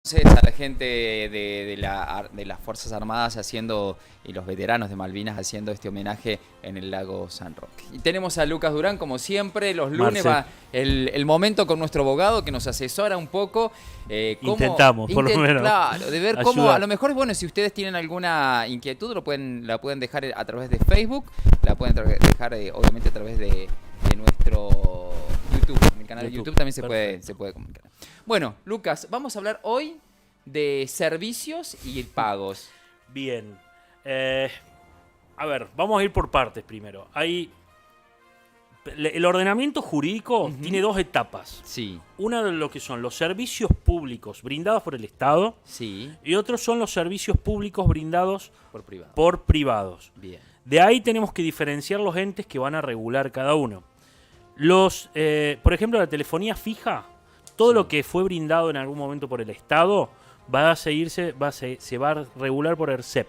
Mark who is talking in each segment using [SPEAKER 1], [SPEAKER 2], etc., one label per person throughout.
[SPEAKER 1] Entonces a la gente de las Fuerzas Armadas haciendo, y los veteranos de Malvinas haciendo este homenaje en el lago San Roque. Y tenemos a Lucas Durán, como siempre, los lunes
[SPEAKER 2] Marce.
[SPEAKER 1] va el momento con nuestro abogado que nos asesora un poco.
[SPEAKER 2] Intentamos, por lo menos.
[SPEAKER 1] Claro, de ver cómo,
[SPEAKER 2] Ayudar.
[SPEAKER 1] a lo mejor es bueno, si ustedes tienen alguna inquietud, la pueden dejar a través de Facebook, la pueden dejar obviamente a través de nuestro YouTube. En el canal de YouTube también se puede comunicar. Bueno, Lucas, vamos a hablar hoy de servicios y pagos.
[SPEAKER 2] Bien. A ver, vamos a ir por partes primero. El ordenamiento jurídico tiene dos etapas.
[SPEAKER 1] Sí,
[SPEAKER 2] Una de lo que son los servicios públicos brindados por el Estado
[SPEAKER 1] sí,
[SPEAKER 2] y otros son los servicios públicos brindados
[SPEAKER 1] por privado.
[SPEAKER 2] por privados.
[SPEAKER 1] Bien.
[SPEAKER 2] De ahí tenemos que diferenciar los entes que van a regular cada uno. Por ejemplo, la telefonía fija, todo lo que fue brindado en algún momento por el Estado se va a regular por ERCEP.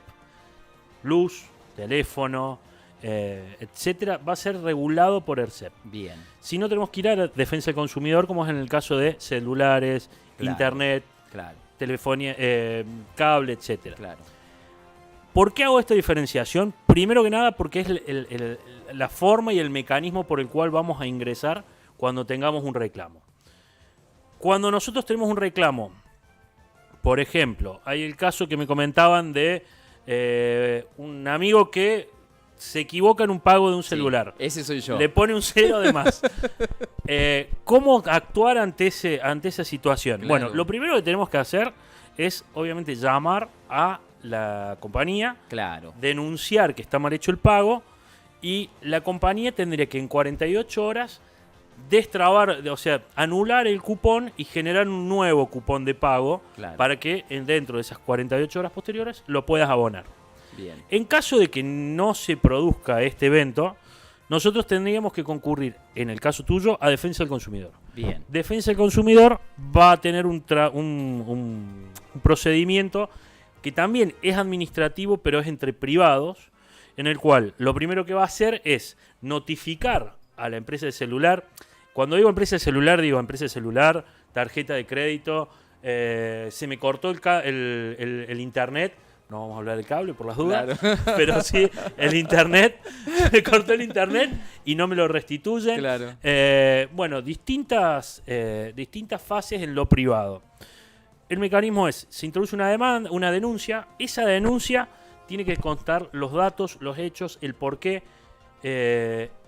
[SPEAKER 2] Luz, teléfono, etcétera, va a ser regulado por ERCEP.
[SPEAKER 1] Bien.
[SPEAKER 2] Si no, tenemos que ir a la defensa del consumidor, como es en el caso de celulares,
[SPEAKER 1] Claro.
[SPEAKER 2] internet,
[SPEAKER 1] Claro,
[SPEAKER 2] telefonía, cable, etcétera.
[SPEAKER 1] claro.
[SPEAKER 2] ¿Por qué hago esta diferenciación? Primero que nada porque es la forma y el mecanismo por el cual vamos a ingresar cuando tengamos un reclamo. Cuando nosotros tenemos un reclamo, por ejemplo, hay el caso que me comentaban de un amigo que se equivoca en un pago de un celular.
[SPEAKER 1] Sí, ese soy yo.
[SPEAKER 2] Le pone un cero de más. ¿Cómo actuar ante esa situación?
[SPEAKER 1] Claro.
[SPEAKER 2] Bueno, lo primero que tenemos que hacer es, obviamente, llamar a la compañía,
[SPEAKER 1] Claro.
[SPEAKER 2] denunciar que está mal hecho el pago y la compañía tendría que en 48 horas destrabar, o sea, anular el cupón y generar un nuevo cupón de pago
[SPEAKER 1] Claro.
[SPEAKER 2] para que dentro de esas 48 horas posteriores lo puedas abonar.
[SPEAKER 1] Bien.
[SPEAKER 2] En caso de que no se produzca este evento, nosotros tendríamos que concurrir, en el caso tuyo, a defensa del consumidor.
[SPEAKER 1] Bien.
[SPEAKER 2] Defensa del consumidor va a tener un procedimiento que también es administrativo, pero es entre privados, en el cual lo primero que va a hacer es notificar a la empresa de celular. Cuando digo empresa de celular, tarjeta de crédito, se me cortó el internet. No vamos a hablar del cable por las dudas,
[SPEAKER 1] Claro.
[SPEAKER 2] pero sí el internet. Me cortó el internet y no me lo restituyen.
[SPEAKER 1] Claro.
[SPEAKER 2] Bueno, distintas fases en lo privado. El mecanismo es, se introduce una denuncia. Esa denuncia tiene que constar los datos, los hechos, el porqué,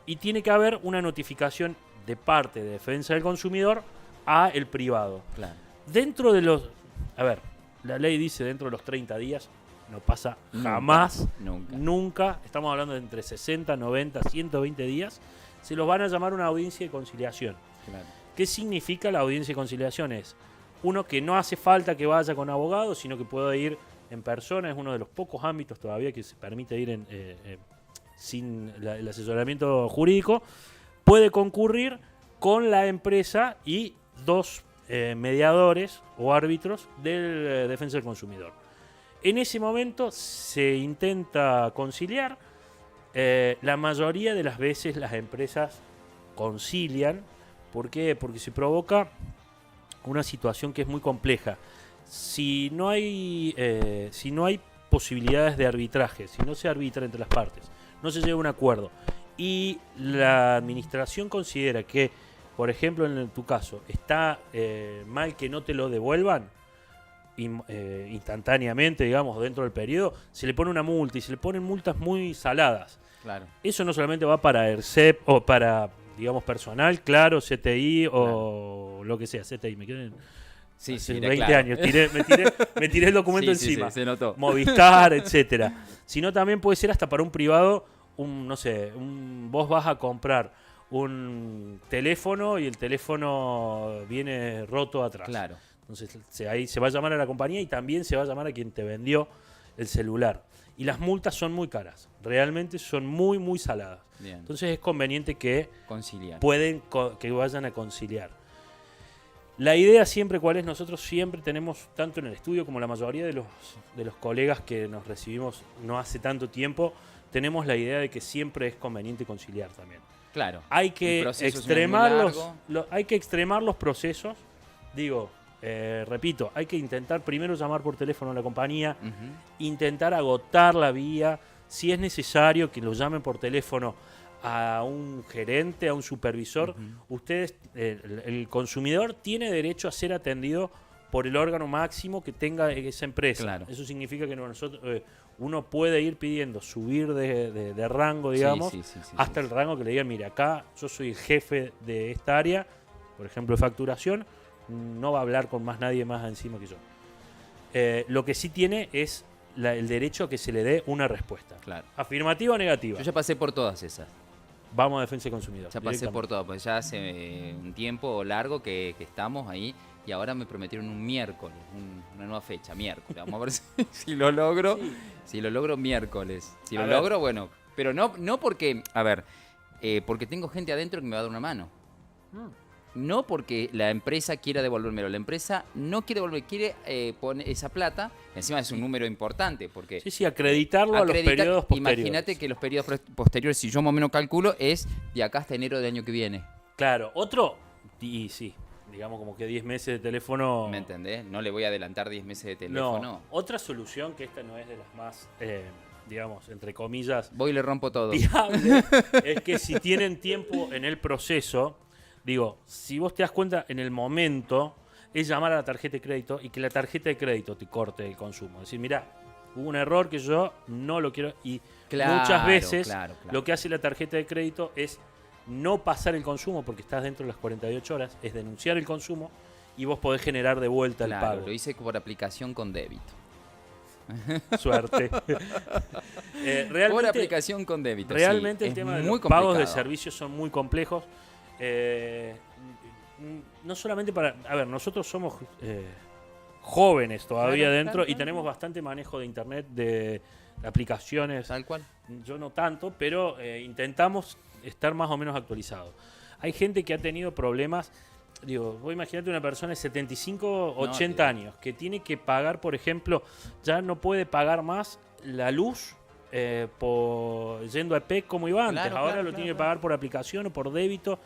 [SPEAKER 2] y tiene que haber una notificación de parte de defensa del consumidor a el privado.
[SPEAKER 1] Claro.
[SPEAKER 2] Dentro de los... A ver, la ley dice dentro de los 30 días, no pasa jamás, nunca. Estamos hablando de entre 60, 90, 120 días. Se los van a llamar una audiencia de conciliación.
[SPEAKER 1] Claro.
[SPEAKER 2] ¿Qué significa la audiencia de conciliación? Es uno que no hace falta que vaya con abogado, sino que puede ir en persona. Es uno de los pocos ámbitos todavía que se permite ir sin el asesoramiento jurídico. Puede concurrir con la empresa y dos mediadores o árbitros de defensa del consumidor. En ese momento se intenta conciliar. La mayoría de las veces las empresas concilian. ¿Por qué? Porque se provoca una situación que es muy compleja. Si no hay posibilidades de arbitraje, si no se arbitra entre las partes, no se llega a un acuerdo y la administración considera que, por ejemplo, en tu caso, está mal que no te lo devuelvan instantáneamente, digamos, dentro del periodo, se le pone una multa y se le ponen multas muy saladas.
[SPEAKER 1] Claro.
[SPEAKER 2] Eso no solamente va para ERCEP o para, digamos, personal, claro, CTI o lo que sea, CTI, me quieren...
[SPEAKER 1] Sí,
[SPEAKER 2] Hace
[SPEAKER 1] sí,
[SPEAKER 2] 20
[SPEAKER 1] claro.
[SPEAKER 2] años, me tiré el documento
[SPEAKER 1] Sí,
[SPEAKER 2] encima.
[SPEAKER 1] sí, se notó.
[SPEAKER 2] Movistar, etcétera. Sino también puede ser hasta para un privado, vos vas a comprar un teléfono y el teléfono viene roto atrás.
[SPEAKER 1] Claro.
[SPEAKER 2] Entonces ahí se va a llamar a la compañía y también se va a llamar a quien te vendió el celular. Y las multas son muy caras, realmente son muy, muy saladas.
[SPEAKER 1] Bien.
[SPEAKER 2] Entonces es conveniente que
[SPEAKER 1] Conciliar.
[SPEAKER 2] que vayan a conciliar. La idea siempre, ¿cuál es? Nosotros siempre tenemos, tanto en el estudio como la mayoría de los colegas que nos recibimos no hace tanto tiempo, tenemos la idea de que siempre es conveniente conciliar también.
[SPEAKER 1] Claro.
[SPEAKER 2] Hay que
[SPEAKER 1] El proceso es muy largo.
[SPEAKER 2] hay que extremar los procesos. Digo, repito, hay que intentar primero llamar por teléfono a la compañía,
[SPEAKER 1] Ujú.
[SPEAKER 2] intentar agotar la vía. Si es necesario que lo llamen por teléfono a un gerente, a un supervisor,
[SPEAKER 1] Ujú.
[SPEAKER 2] ustedes, el consumidor tiene derecho a ser atendido por el órgano máximo que tenga esa empresa.
[SPEAKER 1] Claro.
[SPEAKER 2] Eso significa que nosotros, uno puede ir pidiendo subir de rango, digamos,
[SPEAKER 1] Sí, sí, sí, sí,
[SPEAKER 2] hasta
[SPEAKER 1] sí,
[SPEAKER 2] el rango que le digan, mire, acá yo soy el jefe de esta área, por ejemplo, de facturación, no va a hablar con más nadie más encima que yo. Lo que sí tiene es el derecho a que se le dé una respuesta.
[SPEAKER 1] Claro.
[SPEAKER 2] Afirmativa o negativa.
[SPEAKER 1] Yo ya pasé por todas esas.
[SPEAKER 2] Vamos a defensa del consumidor.
[SPEAKER 1] Ya pasé por
[SPEAKER 2] directamente.
[SPEAKER 1] todas, pues ya hace un tiempo largo que estamos ahí y ahora me prometieron un miércoles, una nueva fecha, miércoles. Vamos a ver si lo logro.
[SPEAKER 2] Sí.
[SPEAKER 1] Si lo logro miércoles. Si
[SPEAKER 2] A
[SPEAKER 1] lo
[SPEAKER 2] ver.
[SPEAKER 1] logro, bueno. Pero no porque, a ver, porque tengo gente adentro que me va a dar una mano. No porque la empresa quiera devolvérmelo. La empresa no quiere devolver, quiere poner esa plata. Encima es un número importante porque
[SPEAKER 2] Sí, sí, acreditarlo a los
[SPEAKER 1] acredita-
[SPEAKER 2] periodos posteriores.
[SPEAKER 1] Imagínate que los periodos posteriores, si yo más o menos calculo, es de acá hasta enero del año que viene.
[SPEAKER 2] Claro, otro, y sí, digamos como que 10 meses de teléfono.
[SPEAKER 1] ¿Me entendés? No le voy a adelantar 10 meses de teléfono.
[SPEAKER 2] No, otra solución que esta no es de las más, digamos, entre comillas,
[SPEAKER 1] Voy y le rompo todo.
[SPEAKER 2] viable, es que si tienen tiempo en el proceso, digo, si vos te das cuenta en el momento, es llamar a la tarjeta de crédito y que la tarjeta de crédito te corte el consumo. Es decir, mirá, hubo un error que yo no lo quiero. Y
[SPEAKER 1] Claro,
[SPEAKER 2] muchas veces
[SPEAKER 1] claro.
[SPEAKER 2] lo que hace la tarjeta de crédito es no pasar el consumo porque estás dentro de las 48 horas, es denunciar el consumo y vos podés generar de vuelta el
[SPEAKER 1] Claro,
[SPEAKER 2] pago.
[SPEAKER 1] lo hice por aplicación con débito.
[SPEAKER 2] Suerte.
[SPEAKER 1] Por
[SPEAKER 2] Realmente,
[SPEAKER 1] aplicación con débito.
[SPEAKER 2] realmente
[SPEAKER 1] sí,
[SPEAKER 2] el
[SPEAKER 1] es
[SPEAKER 2] tema de
[SPEAKER 1] muy
[SPEAKER 2] los pagos de
[SPEAKER 1] complicado.
[SPEAKER 2] servicios son muy complejos. No solamente para... A ver, nosotros somos jóvenes todavía
[SPEAKER 1] Claro,
[SPEAKER 2] dentro
[SPEAKER 1] claro,
[SPEAKER 2] y
[SPEAKER 1] claro.
[SPEAKER 2] tenemos bastante manejo de internet, de aplicaciones.
[SPEAKER 1] Tal cual.
[SPEAKER 2] Yo no tanto, pero intentamos estar más o menos actualizados. Hay gente que ha tenido problemas. Digo, vos imaginate una persona de 75, 80
[SPEAKER 1] No,
[SPEAKER 2] años que tiene que pagar, por ejemplo, ya no puede pagar más la luz yendo a EPEC como iba antes.
[SPEAKER 1] Claro,
[SPEAKER 2] Ahora
[SPEAKER 1] claro,
[SPEAKER 2] lo
[SPEAKER 1] claro,
[SPEAKER 2] tiene que
[SPEAKER 1] claro.
[SPEAKER 2] pagar por aplicación o por débito.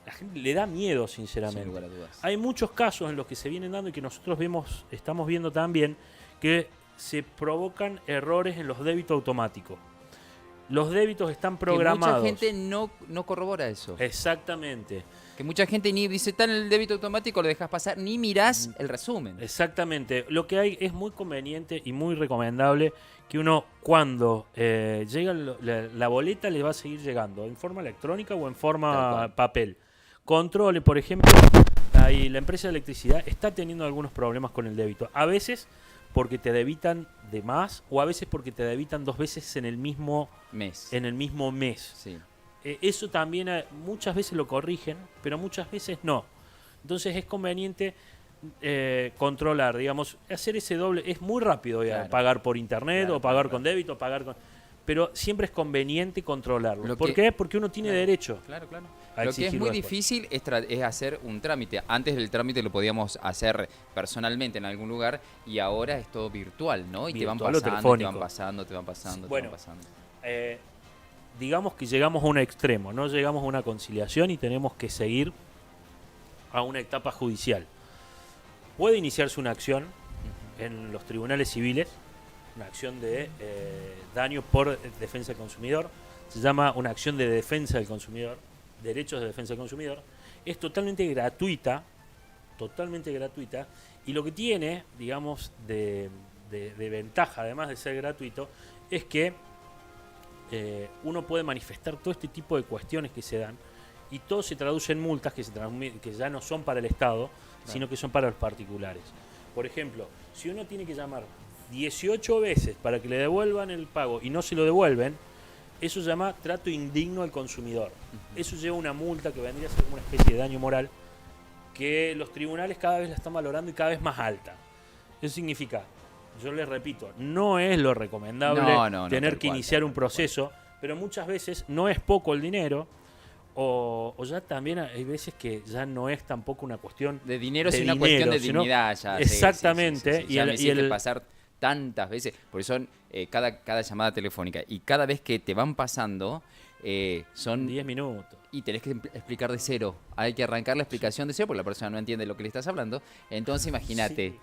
[SPEAKER 2] La gente le da miedo,
[SPEAKER 1] Sin
[SPEAKER 2] sinceramente.
[SPEAKER 1] lugar a dudas.
[SPEAKER 2] Hay muchos casos en los que se vienen dando y que nosotros estamos viendo también que se provocan errores en los débitos automáticos. Los débitos están programados.
[SPEAKER 1] Que mucha gente no corrobora eso.
[SPEAKER 2] Exactamente.
[SPEAKER 1] Que mucha gente ni dice, está en el débito automático, lo dejas pasar, ni mirás el resumen.
[SPEAKER 2] Exactamente. Lo que hay es muy conveniente y muy recomendable que uno cuando llega la boleta le va a seguir llegando en forma electrónica o en
[SPEAKER 1] Tal
[SPEAKER 2] forma
[SPEAKER 1] cual.
[SPEAKER 2] papel. Controle, por ejemplo, ahí la empresa de electricidad está teniendo algunos problemas con el débito. A veces porque te debitan de más o a veces porque te debitan 2 veces en el mismo
[SPEAKER 1] Mes.
[SPEAKER 2] mes.
[SPEAKER 1] Sí.
[SPEAKER 2] Eso también muchas veces lo corrigen, pero muchas veces no. Entonces es conveniente controlar, digamos, hacer ese doble. Es muy rápido ya,
[SPEAKER 1] Claro.
[SPEAKER 2] pagar por internet
[SPEAKER 1] Claro,
[SPEAKER 2] o pagar
[SPEAKER 1] claro,
[SPEAKER 2] con débito, pagar con... Pero siempre es conveniente controlarlo. ¿Por
[SPEAKER 1] que-
[SPEAKER 2] qué? Porque uno tiene
[SPEAKER 1] Claro.
[SPEAKER 2] derecho
[SPEAKER 1] Claro, claro.
[SPEAKER 2] a
[SPEAKER 1] Lo que es
[SPEAKER 2] exigirlo
[SPEAKER 1] muy
[SPEAKER 2] después.
[SPEAKER 1] difícil es hacer un trámite. Antes del trámite lo podíamos hacer personalmente en algún lugar y ahora es todo virtual, ¿no? Y te van
[SPEAKER 2] Virtual o
[SPEAKER 1] pasando, te van
[SPEAKER 2] telefónico.
[SPEAKER 1] pasando, te van pasando, te
[SPEAKER 2] Bueno.
[SPEAKER 1] van pasando.
[SPEAKER 2] Digamos que llegamos a un extremo, no llegamos a una conciliación y tenemos que seguir a una etapa judicial. Puede iniciarse una acción en los tribunales civiles, una acción de daño por defensa del consumidor, se llama una acción de defensa del consumidor, derechos de defensa del consumidor, es totalmente gratuita, y lo que tiene, digamos, de ventaja, además de ser gratuito, es que uno puede manifestar todo este tipo de cuestiones que se dan y todo se traduce en multas que ya no son para el Estado, sino que son para los particulares. Por ejemplo, si uno tiene que llamar 18 veces para que le devuelvan el pago y no se lo devuelven, eso se llama trato indigno al consumidor. Eso lleva una multa que vendría a ser como una especie de daño moral que los tribunales cada vez la están valorando y cada vez más alta. Eso significa, yo les repito, no es lo recomendable
[SPEAKER 1] No,
[SPEAKER 2] tener
[SPEAKER 1] tal
[SPEAKER 2] que
[SPEAKER 1] cual,
[SPEAKER 2] iniciar
[SPEAKER 1] tal
[SPEAKER 2] un
[SPEAKER 1] cual.
[SPEAKER 2] proceso, pero muchas veces no es poco el dinero o ya también hay veces que ya no es tampoco una cuestión
[SPEAKER 1] De dinero
[SPEAKER 2] de
[SPEAKER 1] es una cuestión de
[SPEAKER 2] sino-
[SPEAKER 1] dignidad ya. sí,
[SPEAKER 2] Exactamente,
[SPEAKER 1] Ya me
[SPEAKER 2] y
[SPEAKER 1] hiciste
[SPEAKER 2] el-
[SPEAKER 1] pasar tantas veces. Por eso cada llamada telefónica y cada vez que te van pasando, son
[SPEAKER 2] 10 minutos.
[SPEAKER 1] y tenés que explicar de cero. Hay que arrancar la explicación de cero porque la persona no entiende lo que le estás hablando. Entonces imagínate,
[SPEAKER 2] Sí,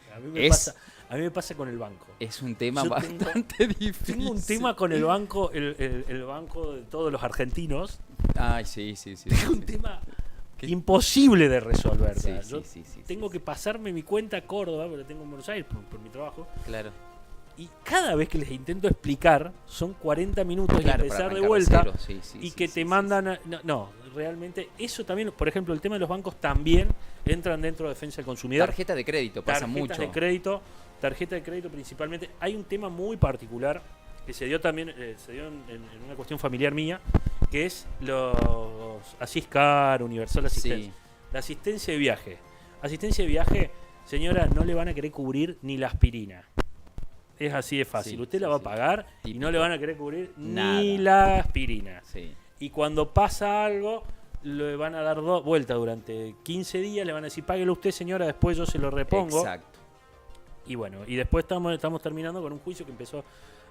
[SPEAKER 2] a mí me pasa con el banco.
[SPEAKER 1] es un tema
[SPEAKER 2] Yo
[SPEAKER 1] bastante difícil.
[SPEAKER 2] Tengo un tema con el banco, el banco de todos los argentinos.
[SPEAKER 1] Ay, sí.
[SPEAKER 2] Tengo un tema imposible de resolver.
[SPEAKER 1] Sí,
[SPEAKER 2] ¿verdad? Yo
[SPEAKER 1] sí,
[SPEAKER 2] tengo que pasarme mi cuenta a Córdoba, porque la tengo en Buenos Aires por mi trabajo.
[SPEAKER 1] Claro.
[SPEAKER 2] Y cada vez que les intento explicar, son 40 minutos
[SPEAKER 1] Claro,
[SPEAKER 2] y
[SPEAKER 1] para
[SPEAKER 2] empezar de
[SPEAKER 1] arrancar
[SPEAKER 2] vuelta.
[SPEAKER 1] cero, sí,
[SPEAKER 2] Que te mandan. No, realmente, eso también, por ejemplo, el tema de los bancos también entran dentro de defensa del consumidor.
[SPEAKER 1] Tarjeta de crédito, pasa
[SPEAKER 2] Tarjetas
[SPEAKER 1] mucho.
[SPEAKER 2] de crédito, tarjeta de crédito principalmente. Hay un tema muy particular que se dio también en una cuestión familiar mía, que es los Asiscar, Universal Asistencia.
[SPEAKER 1] Sí.
[SPEAKER 2] La asistencia de viaje. Asistencia de viaje, señora, no le van a querer cubrir ni la aspirina. Es así de fácil.
[SPEAKER 1] Sí,
[SPEAKER 2] Usted la
[SPEAKER 1] sí,
[SPEAKER 2] va a
[SPEAKER 1] sí.
[SPEAKER 2] pagar y
[SPEAKER 1] Típico.
[SPEAKER 2] no le van a querer cubrir
[SPEAKER 1] Nada.
[SPEAKER 2] ni la aspirina.
[SPEAKER 1] Sí.
[SPEAKER 2] Y cuando pasa algo, le van a dar vuelta durante 15 días, le van a decir, páguelo usted, señora, después yo se lo repongo.
[SPEAKER 1] Exacto.
[SPEAKER 2] Y bueno, y después estamos terminando con un juicio que empezó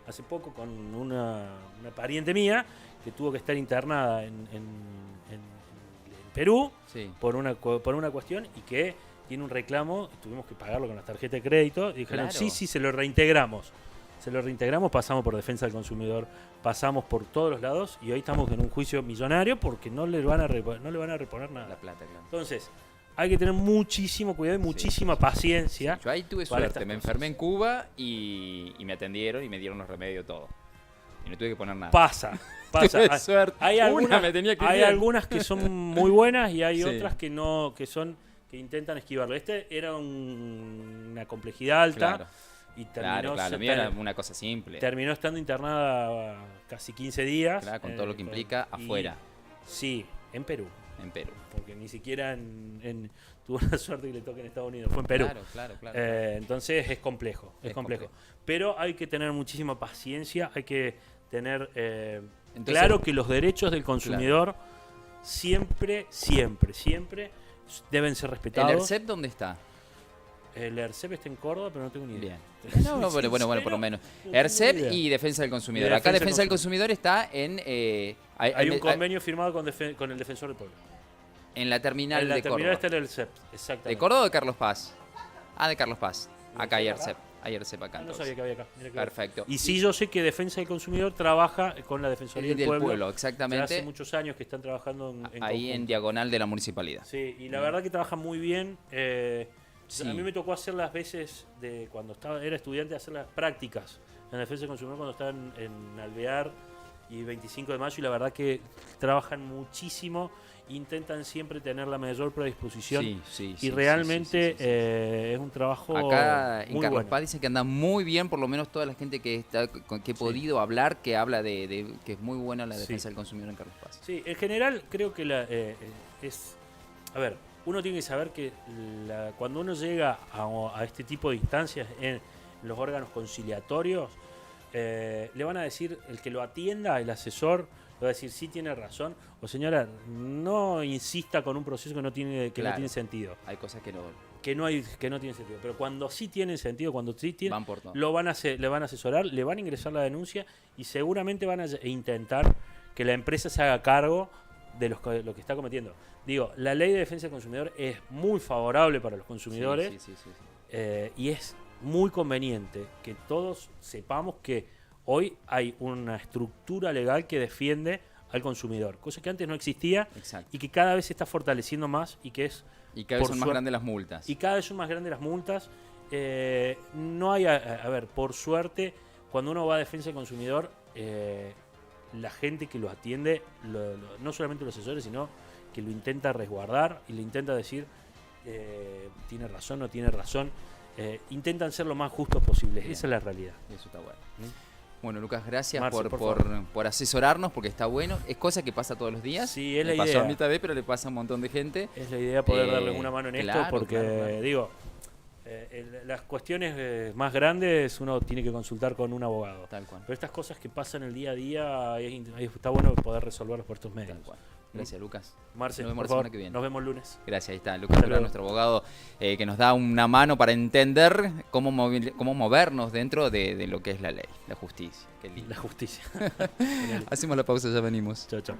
[SPEAKER 2] hace poco con una pariente mía que tuvo que estar internada en Perú
[SPEAKER 1] Sí.
[SPEAKER 2] por una cuestión y que tiene un reclamo, tuvimos que pagarlo con la tarjeta de crédito y dijeron,
[SPEAKER 1] Claro.
[SPEAKER 2] sí, se lo reintegramos. Se lo reintegramos, pasamos por defensa del consumidor, pasamos por todos los lados y hoy estamos en un juicio millonario porque no le van a reponer nada.
[SPEAKER 1] La plata, claro.
[SPEAKER 2] Entonces, hay que tener muchísimo cuidado y muchísima paciencia.
[SPEAKER 1] Yo ahí tuve
[SPEAKER 2] para
[SPEAKER 1] suerte,
[SPEAKER 2] estas
[SPEAKER 1] me
[SPEAKER 2] cosas.
[SPEAKER 1] enfermé en Cuba y me atendieron y me dieron los remedios, todo. Y no tuve que poner nada.
[SPEAKER 2] Pasa.
[SPEAKER 1] Tuve suerte.
[SPEAKER 2] Hay
[SPEAKER 1] Una
[SPEAKER 2] algunas,
[SPEAKER 1] me tenía que ir
[SPEAKER 2] hay
[SPEAKER 1] bien.
[SPEAKER 2] algunas que son muy buenas y hay
[SPEAKER 1] Sí.
[SPEAKER 2] otras que no, que intentan esquivarlo. Este era una complejidad alta
[SPEAKER 1] Claro,
[SPEAKER 2] y terminó,
[SPEAKER 1] claro. Lo mío era una cosa simple.
[SPEAKER 2] terminó estando internada casi 15 días.
[SPEAKER 1] Claro, con todo lo que implica
[SPEAKER 2] y-
[SPEAKER 1] afuera,
[SPEAKER 2] Sí, en Perú.
[SPEAKER 1] en Perú.
[SPEAKER 2] Porque ni siquiera tuvo la suerte que le toque en Estados Unidos. Fue en Perú.
[SPEAKER 1] Claro.
[SPEAKER 2] Entonces es complejo, es complejo. Pero hay que tener muchísima paciencia, hay que tener
[SPEAKER 1] Entonces-
[SPEAKER 2] claro que los derechos del consumidor siempre deben ser
[SPEAKER 1] ¿El
[SPEAKER 2] respetados.
[SPEAKER 1] ERCEP dónde está?
[SPEAKER 2] El ERCEP está en Córdoba, pero no tengo ni idea.
[SPEAKER 1] Bien. No, bueno, por lo menos.
[SPEAKER 2] No tengo
[SPEAKER 1] ERCEP
[SPEAKER 2] ni idea.
[SPEAKER 1] y Defensa del Consumidor.
[SPEAKER 2] Y
[SPEAKER 1] Acá
[SPEAKER 2] Defensa
[SPEAKER 1] Defensa
[SPEAKER 2] del
[SPEAKER 1] del Consumidor está en...
[SPEAKER 2] Hay un convenio firmado con el Defensor del Pueblo.
[SPEAKER 1] en la terminal
[SPEAKER 2] En la
[SPEAKER 1] de
[SPEAKER 2] terminal
[SPEAKER 1] Córdoba.
[SPEAKER 2] está el ERCEP, exactamente.
[SPEAKER 1] ¿De Córdoba o de Carlos Paz? Ah, de Carlos Paz.
[SPEAKER 2] ¿De
[SPEAKER 1] Acá hay
[SPEAKER 2] acá?
[SPEAKER 1] ERCEP. Hay ERCEP acá.
[SPEAKER 2] Ah, no
[SPEAKER 1] entonces.
[SPEAKER 2] sabía que había acá. Mira qué bueno.
[SPEAKER 1] Perfecto.
[SPEAKER 2] Y sí, yo sé que Defensa del Consumidor trabaja con la Defensoría
[SPEAKER 1] El
[SPEAKER 2] del Pueblo.
[SPEAKER 1] exactamente.
[SPEAKER 2] Hace muchos años que están trabajando en
[SPEAKER 1] Ahí en
[SPEAKER 2] conjunto.
[SPEAKER 1] diagonal de la municipalidad.
[SPEAKER 2] Sí, y la verdad que trabajan muy bien.
[SPEAKER 1] Sí.
[SPEAKER 2] A mí me tocó hacer las veces de cuando era estudiante, hacer las prácticas en Defensa del Consumidor cuando estaba en Alvear y 25 de mayo, y la verdad que trabajan muchísimo, intentan siempre tener la mayor predisposición. Y realmente es un trabajo
[SPEAKER 1] acá en
[SPEAKER 2] muy
[SPEAKER 1] Carlos
[SPEAKER 2] bueno.
[SPEAKER 1] Paz dice que anda muy bien, por lo menos toda la gente que he podido hablar, que habla de que es muy buena la defensa del consumidor en Carlos Paz.
[SPEAKER 2] Sí, en general creo que a ver, uno tiene que saber que cuando uno llega a este tipo de instancias en los órganos conciliatorios, le van a decir, el que lo atienda, el asesor, le va a decir, sí tiene razón, o señora, no insista con un proceso que no tiene sentido.
[SPEAKER 1] Hay cosas que no
[SPEAKER 2] Que no tiene sentido. Pero cuando sí tienen sentido, cuando sí tienen,
[SPEAKER 1] van por todo.
[SPEAKER 2] le van a asesorar, le van a ingresar la denuncia y seguramente van a intentar que la empresa se haga cargo de lo que está cometiendo. Digo, la ley de defensa del consumidor es muy favorable para los consumidores
[SPEAKER 1] Sí.
[SPEAKER 2] y es muy conveniente que todos sepamos que hoy hay una estructura legal que defiende al consumidor, cosa que antes no existía
[SPEAKER 1] Exacto.
[SPEAKER 2] y que cada vez se está fortaleciendo más y que es
[SPEAKER 1] Y cada vez
[SPEAKER 2] por
[SPEAKER 1] son más grandes las multas.
[SPEAKER 2] y cada vez son más grandes las multas. No hay, a ver, por suerte, cuando uno va a defensa del consumidor, la gente que lo atiende, no solamente los asesores, sino que lo intenta resguardar y le intenta decir, tiene razón, no tiene razón. Intentan ser lo más justos posible.
[SPEAKER 1] Bien.
[SPEAKER 2] Esa es la realidad.
[SPEAKER 1] Eso está bueno. Bueno, Lucas, gracias
[SPEAKER 2] Marce,
[SPEAKER 1] por asesorarnos, porque está bueno. Es cosa que pasa todos los días.
[SPEAKER 2] Sí, es
[SPEAKER 1] Me
[SPEAKER 2] la
[SPEAKER 1] pasó
[SPEAKER 2] idea.
[SPEAKER 1] a mí también, pero le pasa a un montón de gente.
[SPEAKER 2] Es la idea poder darles una mano en esto,
[SPEAKER 1] claro,
[SPEAKER 2] porque
[SPEAKER 1] claro.
[SPEAKER 2] digo, las cuestiones más grandes uno tiene que consultar con un abogado.
[SPEAKER 1] Tal cual.
[SPEAKER 2] Pero estas cosas que pasan el día a día, está bueno poder resolverlos por estos medios.
[SPEAKER 1] Tal cual. Gracias, Lucas.
[SPEAKER 2] Marce,
[SPEAKER 1] Nos vemos
[SPEAKER 2] por
[SPEAKER 1] la
[SPEAKER 2] favor,
[SPEAKER 1] semana que viene.
[SPEAKER 2] nos vemos lunes.
[SPEAKER 1] Gracias, ahí está. Lucas Durán, nuestro abogado, que nos da una mano para entender cómo movernos dentro de lo que es la ley, la justicia. Qué lindo.
[SPEAKER 2] La justicia.
[SPEAKER 1] Hacemos la pausa, ya venimos.
[SPEAKER 2] Chao, chao.